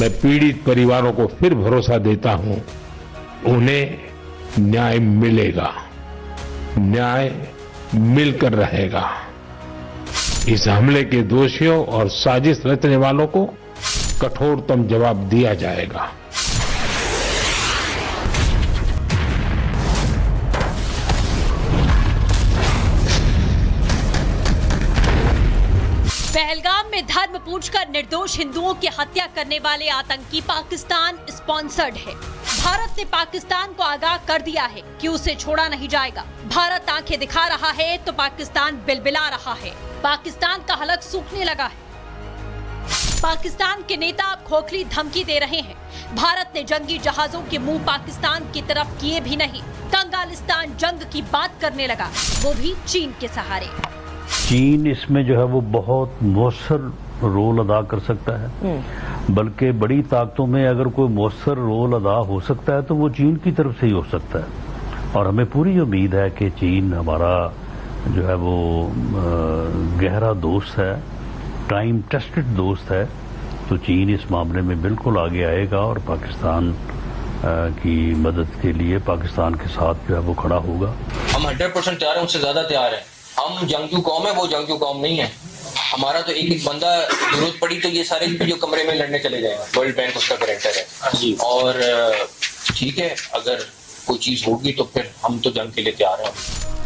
मैं पीड़ित परिवारों को फिर भरोसा देता हूं, उन्हें न्याय मिलेगा, न्याय मिलकर रहेगा। इस हमले के दोषियों और साजिश रचने वालों को कठोरतम जवाब दिया जाएगा। पहलगाम में धर्म पूछकर निर्दोष हिंदुओं की हत्या करने वाले आतंकी पाकिस्तान स्पॉन्सर्ड है। भारत ने पाकिस्तान को आगाह कर दिया है कि उसे छोड़ा नहीं जाएगा। भारत आंखें दिखा रहा है तो पाकिस्तान बिलबिला रहा है। पाकिस्तान का हलक सूखने लगा है। पाकिस्तान के नेता अब खोखली धमकी दे रहे हैं। भारत ने जंगी जहाजों के मुंह पाकिस्तान की तरफ किए भी नहीं। कंगालिस्तान जंग की बात करने लगा, वो भी चीन के सहारे। चीन इसमें जो है वो बहुत मौसर रोल अदा कर सकता है, बल्कि बड़ी ताकतों में अगर कोई मौसर रोल अदा हो सकता है तो वो चीन की तरफ से ही हो सकता है। और हमें पूरी उम्मीद है कि चीन हमारा जो है वो गहरा दोस्त है, टाइम टेस्टेड दोस्त है। तो चीन इस मामले में बिल्कुल आगे आएगा और पाकिस्तान की मदद के लिए पाकिस्तान के साथ जो है वो खड़ा होगा। हम 100% तैयार हैं, उससे ज्यादा तैयार हैं। हम जंगजू कौम है, वो जंगजू कौम नहीं है। हमारा तो एक एक बंदा जरूरत पड़ी तो ये सारे जो कमरे में लड़ने चले जाएगा। वर्ल्ड बैंक उसका गारंटर है और ठीक है, अगर कोई चीज होगी तो फिर हम तो जंग के लिए तैयार हैं।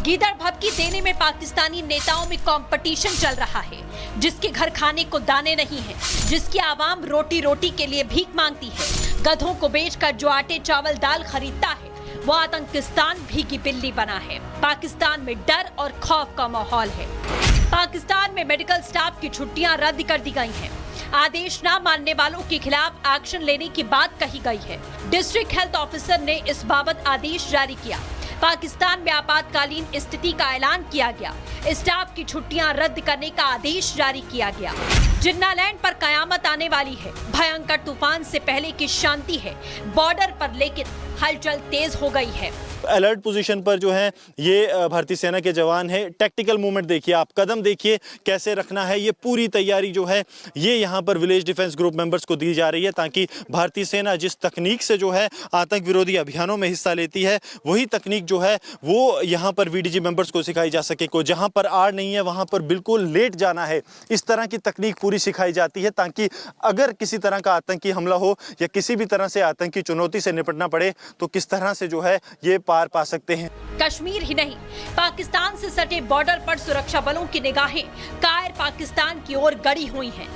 गीदड़ भभकी देने में पाकिस्तानी नेताओं में कंपटीशन चल रहा है। जिसके घर खाने को दाने नहीं है, जिसकी आवाम रोटी रोटी के लिए भीख मांगती है, गधों को बेचकर जो आटे चावल दाल खरीदता है, वो आतंकिस्तान भीगी बिल्ली बना है। पाकिस्तान में डर और खौफ का माहौल है। पाकिस्तान में मेडिकल स्टाफ की छुट्टियां रद्द कर दी गई हैं। आदेश न मानने वालों के खिलाफ एक्शन लेने की बात कही गई है। डिस्ट्रिक्ट हेल्थ ऑफिसर ने इस बाबत आदेश जारी किया। पाकिस्तान में आपातकालीन स्थिति का ऐलान किया गया। स्टाफ की छुट्टियां रद्द करने का आदेश जारी किया गया। जिन्नालैंड पर कयामत आने वाली है। भयंकर तूफान से पहले की शांति है बॉर्डर पर, लेकिन हलचल तेज हो गई है। अलर्ट पोजीशन पर जो है ये भारतीय सेना के जवान है। टैक्टिकल मूवमेंट देखिए आप, कदम देखिए कैसे रखना है। ये पूरी तैयारी जो है ये यहाँ पर विलेज डिफेंस ग्रुप मेंबर्स को दी जा रही है, ताकि भारतीय सेना जिस तकनीक से जो है आतंक विरोधी अभियानों में हिस्सा लेती है, वही तकनीक जो है वो यहाँ पर वीडीजी मेंबर्स को सिखाई जा सके। को जहाँ पर आड़ नहीं है वहाँ पर बिल्कुल लेट जाना है। इस तरह की तकनीक पूरी सिखाई जाती है, ताकि अगर किसी तरह का आतंकी हमला हो या किसी भी तरह से आतंकी चुनौती से निपटना पड़े तो किस तरह से जो है ये पार पा सकते हैं। कश्मीर ही नहीं, पाकिस्तान से सटे बॉर्डर पर सुरक्षा बलों की निगाहें कायर पाकिस्तान की ओर गड़ी हुई हैं।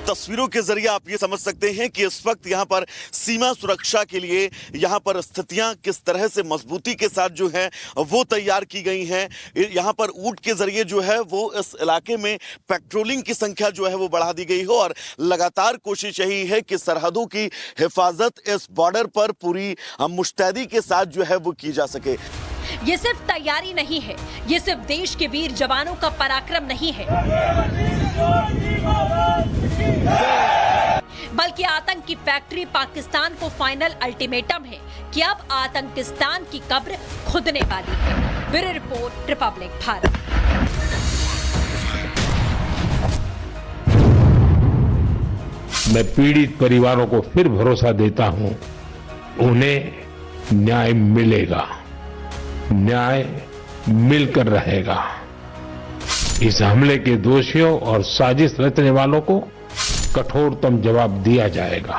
तस्वीरों के जरिए आप ये समझ सकते हैं कि इस वक्त यहाँ पर सीमा सुरक्षा के लिए यहाँ पर स्थितियां किस तरह से मजबूती के साथ जो है वो तैयार की गई हैं। यहाँ पर ऊंट के जरिए जो है वो इस इलाके में पेट्रोलिंग की संख्या जो है वो बढ़ा दी गई हो और लगातार कोशिश यही है कि सरहदों की हिफाजत इस बॉर्डर पर पूरी मुस्तैदी के साथ जो है वो की जा सके। ये सिर्फ तैयारी नहीं है, ये सिर्फ देश के वीर जवानों का पराक्रम नहीं है, बल्कि आतंक की फैक्ट्री पाकिस्तान को फाइनल अल्टीमेटम है कि अब आतंकिस्तान की कब्र खुदने वाली है। Bureau report, Republic Bharat. मैं पीड़ित परिवारों को फिर भरोसा देता हूं, उन्हें न्याय मिलेगा, न्याय मिलकर रहेगा। इस हमले के दोषियों और साजिश रचने वालों को कठोरतम जवाब दिया जाएगा।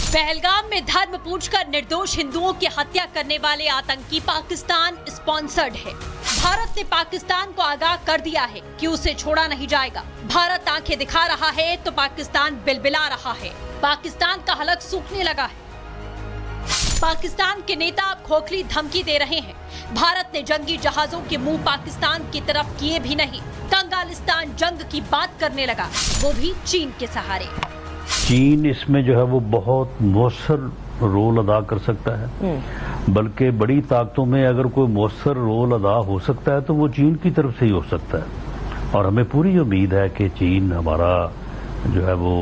पहलगाम में धर्म पूछकर निर्दोष हिंदुओं की हत्या करने वाले आतंकी पाकिस्तान स्पॉन्सर्ड है। भारत ने पाकिस्तान को आगाह कर दिया है कि उसे छोड़ा नहीं जाएगा। भारत आंखें दिखा रहा है तो पाकिस्तान बिलबिला रहा है। पाकिस्तान का हलक सूखने लगा है। पाकिस्तान के नेता अब खोखली धमकी दे रहे हैं। भारत ने जंगी जहाजों के मुंह पाकिस्तान की तरफ किए भी नहीं। कंगालिस्तान जंग की बात करने लगा, वो भी चीन के सहारे। चीन इसमें जो है वो बहुत मौसर रोल अदा कर सकता है, बल्कि बड़ी ताकतों में अगर कोई मौसर रोल अदा हो सकता है तो वो चीन की तरफ से ही हो सकता है। और हमें पूरी उम्मीद है कि चीन हमारा जो है वो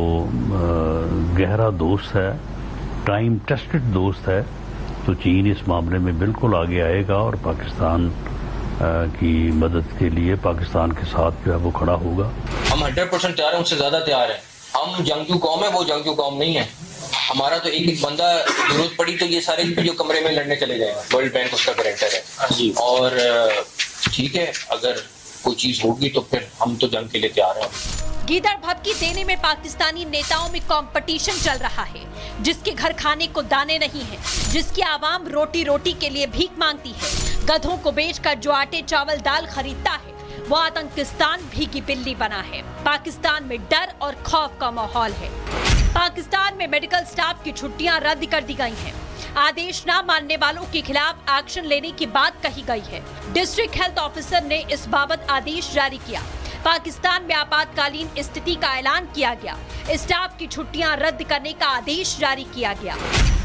गहरा दोस्त है, टाइम टेस्टेड दोस्त है। तो चीन इस मामले में बिल्कुल आगे आएगा और पाकिस्तान की मदद के लिए पाकिस्तान के साथ जो है वो खड़ा होगा। हम 100% तैयार हैं, उनसे ज्यादा तैयार हैं। हम जंगजू कौम है, वो जंगजू कौम नहीं है। हमारा तो एक बंदा जरूरत पड़ी तो ये सारे जो कमरे में लड़ने चले जाएगा। वर्ल्ड बैंक उसका गारंटर है और ठीक है, अगर कोई चीज होगी तो फिर हम तो जंग के लिए तैयार हैं। गीदड़ भभकी देने में पाकिस्तानी नेताओं में कंपटीशन चल रहा है। जिसके घर खाने को दाने नहीं है, जिसकी आवाम रोटी रोटी के लिए भीख मांगती है, गधों को बेचकर जो आटे चावल दाल खरीदता है, वो आतंकिस्तान भीगी बिल्ली बना है। पाकिस्तान में डर और खौफ का माहौल है। पाकिस्तान में मेडिकल स्टाफ की छुट्टियां रद्द कर दी गई हैं। आदेश न मानने वालों के खिलाफ एक्शन लेने की बात कही गई है। डिस्ट्रिक्ट हेल्थ ऑफिसर ने इस बाबत आदेश जारी किया। पाकिस्तान में आपातकालीन स्थिति का ऐलान किया गया। स्टाफ की छुट्टियां रद्द करने का आदेश जारी किया गया।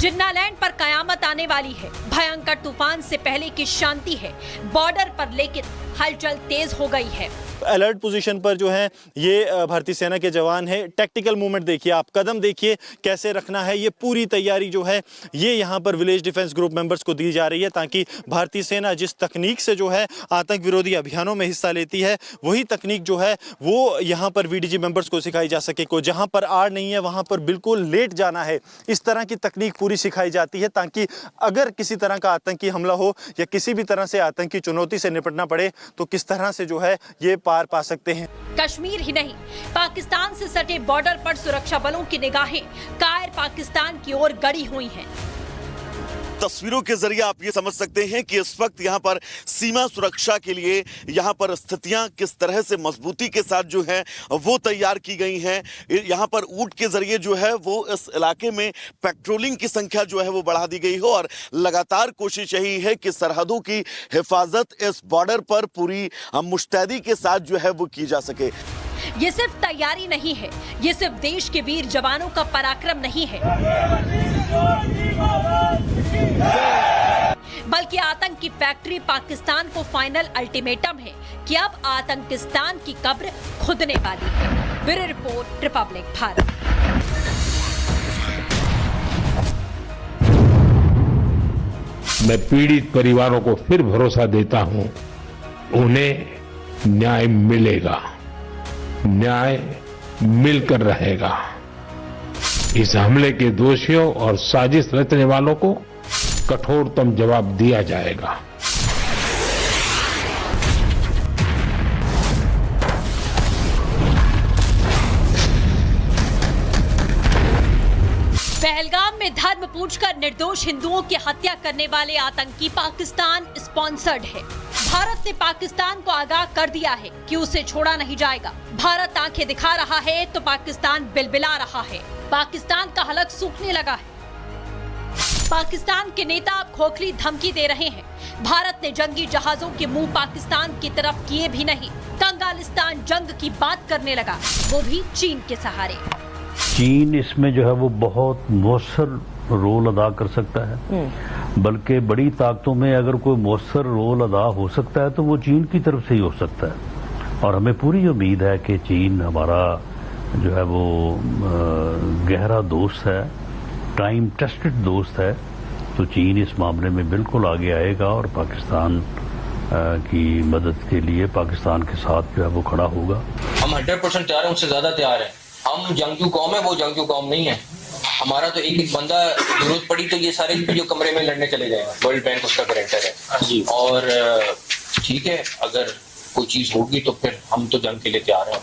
जिन्नालैंड पर कयामत आने वाली है। भयंकर तूफान से पहले की शांति है बॉर्डर पर, लेकिन हलचल तेज हो गई है। अलर्ट पोजीशन पर जो है ये भारतीय सेना के जवान है। टैक्टिकल मूवमेंट देखिए आप, कदम देखिए कैसे रखना है, ये पूरी तैयारी जो है ये यहाँ पर विलेज डिफेंस ग्रुप मेंबर्स को दी जा रही है, ताकि भारतीय सेना जिस तकनीक से जो है आतंक विरोधी अभियानों में हिस्सा लेती है, वही तकनीक जो है वो यहाँ पर वीडीजी मेंबर्स को सिखाई जा सके। को जहाँ पर आड़ नहीं है वहाँ पर बिल्कुल लेट जाना है, इस तरह की तकनीक पूरी सिखाई जाती है, ताकि अगर किसी तरह का आतंकी हमला हो या किसी भी तरह से आतंकी चुनौती से निपटना पड़े तो किस तरह से जो है ये पार पा सकते हैं। कश्मीर ही नहीं, पाकिस्तान से सटे बॉर्डर पर सुरक्षा बलों की निगाहें कायर पाकिस्तान की ओर गड़ी हुई हैं। तस्वीरों के जरिए आप ये समझ सकते हैं कि इस वक्त यहाँ पर सीमा सुरक्षा के लिए यहाँ पर स्थितियां किस तरह से मजबूती के साथ जो है वो तैयार की गई हैं। यहाँ पर ऊंट के जरिए जो है वो इस इलाके में पेट्रोलिंग की संख्या जो है वो बढ़ा दी गई हो और लगातार कोशिश यही है कि सरहदों की हिफाजत इस बॉर्डर पर पूरी मुस्तैदी के साथ जो है वो की जा सके। ये सिर्फ तैयारी नहीं है, ये सिर्फ देश के वीर जवानों का पराक्रम नहीं है, बल्कि आतंक की फैक्ट्री पाकिस्तान को फाइनल अल्टीमेटम है कि अब आतंकिस्तान की कब्र खुदने वाली है। Bureau report, Republic Bharat. मैं पीड़ित परिवारों को फिर भरोसा देता हूं, उन्हें न्याय मिलेगा, न्याय मिलकर रहेगा। इस हमले के दोषियों और साजिश रचने वालों को कठोरतम जवाब दिया जाएगा। पहलगाम में धर्म पूछकर निर्दोष हिंदुओं की हत्या करने वाले आतंकी पाकिस्तान स्पॉन्सर्ड है। भारत ने पाकिस्तान को आगाह कर दिया है कि उसे छोड़ा नहीं जाएगा। भारत आंखें दिखा रहा है तो पाकिस्तान बिलबिला रहा है। पाकिस्तान का हलक सूखने लगा है। पाकिस्तान के नेता अब खोखली धमकी दे रहे हैं। भारत ने जंगी जहाजों के मुंह पाकिस्तान की तरफ किए भी नहीं। कंगालिस्तान जंग की बात करने लगा, वो भी चीन के सहारे। चीन इसमें जो है वो बहुत मौसर रोल अदा कर सकता है, बल्कि बड़ी ताकतों में अगर कोई मौसर रोल अदा हो सकता है तो वो चीन की तरफ से ही हो सकता है। और हमें पूरी उम्मीद है कि चीन हमारा जो है वो गहरा दोस्त है, टाइम टेस्टेड दोस्त है, तो चीन इस मामले में बिल्कुल आगे आएगा और पाकिस्तान की मदद के लिए पाकिस्तान के साथ जो है वो खड़ा होगा। हम 100% तैयार हैं, उनसे ज्यादा तैयार हैं। हम जंगजू कौम है, वो जंगजू कौम नहीं है। हमारा तो एक बंदा जरूरत पड़ी तो ये सारे जो कमरे में लड़ने चले जाएगा। वर्ल्ड बैंक उसका गारंटर है और ठीक है, अगर कोई चीज होगी तो फिर हम तो जंग के लिए तैयार हैं।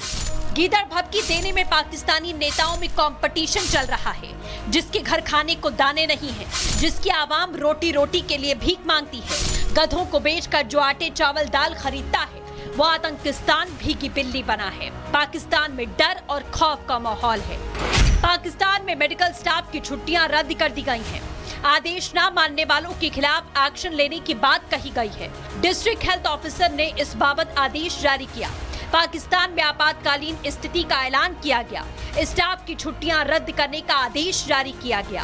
गीदड़ भभकी देने में पाकिस्तानी नेताओं में कंपटीशन चल रहा है। जिसके घर खाने को दाने नहीं है, जिसकी आवाम रोटी रोटी के लिए भीख मांगती है, गधों को बेचकर जो आटे चावल दाल खरीदता है, वो आतंकिस्तान भीगी बिल्ली बना है। पाकिस्तान में डर और खौफ का माहौल है। पाकिस्तान में मेडिकल स्टाफ की छुट्टियां रद्द कर दी गई हैं। आदेश न मानने वालों के खिलाफ एक्शन लेने की बात कही गई है। डिस्ट्रिक्ट हेल्थ ऑफिसर ने इस बाबत आदेश जारी किया। पाकिस्तान में आपातकालीन स्थिति का ऐलान किया गया। स्टाफ की छुट्टियां रद्द करने का आदेश जारी किया गया।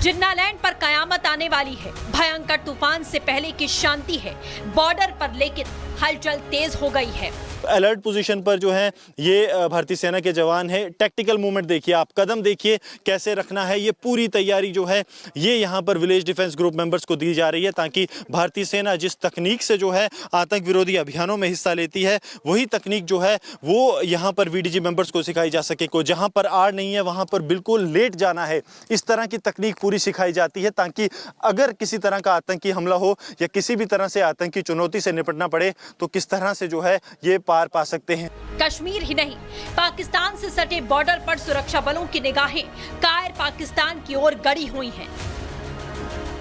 जिन्नालैंड पर कयामत आने वाली है। भयंकर तूफान से पहले की शांति है बॉर्डर पर, लेकिन हलचल तेज हो गई है। अलर्ट पोजीशन पर जो है ये भारतीय सेना के जवान है। टैक्टिकल मूवमेंट देखिए आप, कदम देखिए कैसे रखना है, ये पूरी तैयारी जो है ये यहाँ पर विलेज डिफेंस ग्रुप मेंबर्स को दी जा रही है, ताकि भारतीय सेना जिस तकनीक से जो है आतंक विरोधी अभियानों में हिस्सा लेती है, वही तकनीक जो है वो यहाँ पर वीडीजी मेंबर्स को सिखाई जा सके। को जहाँ पर आड़ नहीं है वहाँ पर बिल्कुल लेट जाना है, इस तरह की तकनीक पूरी सिखाई जाती है, ताकि अगर किसी तरह का आतंकी हमला हो या किसी भी तरह से आतंकी चुनौती से निपटना पड़े तो किस तरह से जो है ये पार पा सकते हैं। कश्मीर ही नहीं, पाकिस्तान से सटे बॉर्डर पर सुरक्षा बलों की निगाहें कायर पाकिस्तान की ओर गड़ी हुई हैं।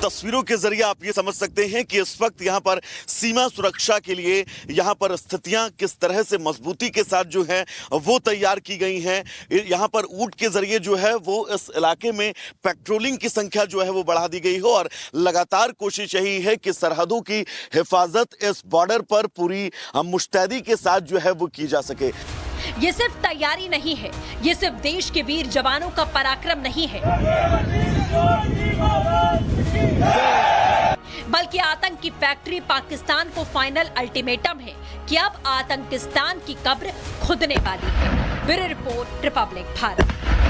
तस्वीरों के जरिए आप ये समझ सकते हैं कि इस वक्त यहाँ पर सीमा सुरक्षा के लिए यहाँ पर स्थितियां किस तरह से मजबूती के साथ जो है वो तैयार की गई हैं। यहाँ पर ऊंट के जरिए जो है वो इस इलाके में पेट्रोलिंग की संख्या जो है वो बढ़ा दी गई हो, और लगातार कोशिश यही है कि सरहदों की हिफाजत इस बॉर्डर पर पूरी मुस्तैदी के साथ जो है वो की जा सके। ये सिर्फ तैयारी नहीं है, ये सिर्फ देश के वीर जवानों का पराक्रम नहीं है, बल्कि आतंक की फैक्ट्री पाकिस्तान को फाइनल अल्टीमेटम है कि अब आतंकिस्तान की कब्र खुदने वाली है। Bureau report, Republic Bharat.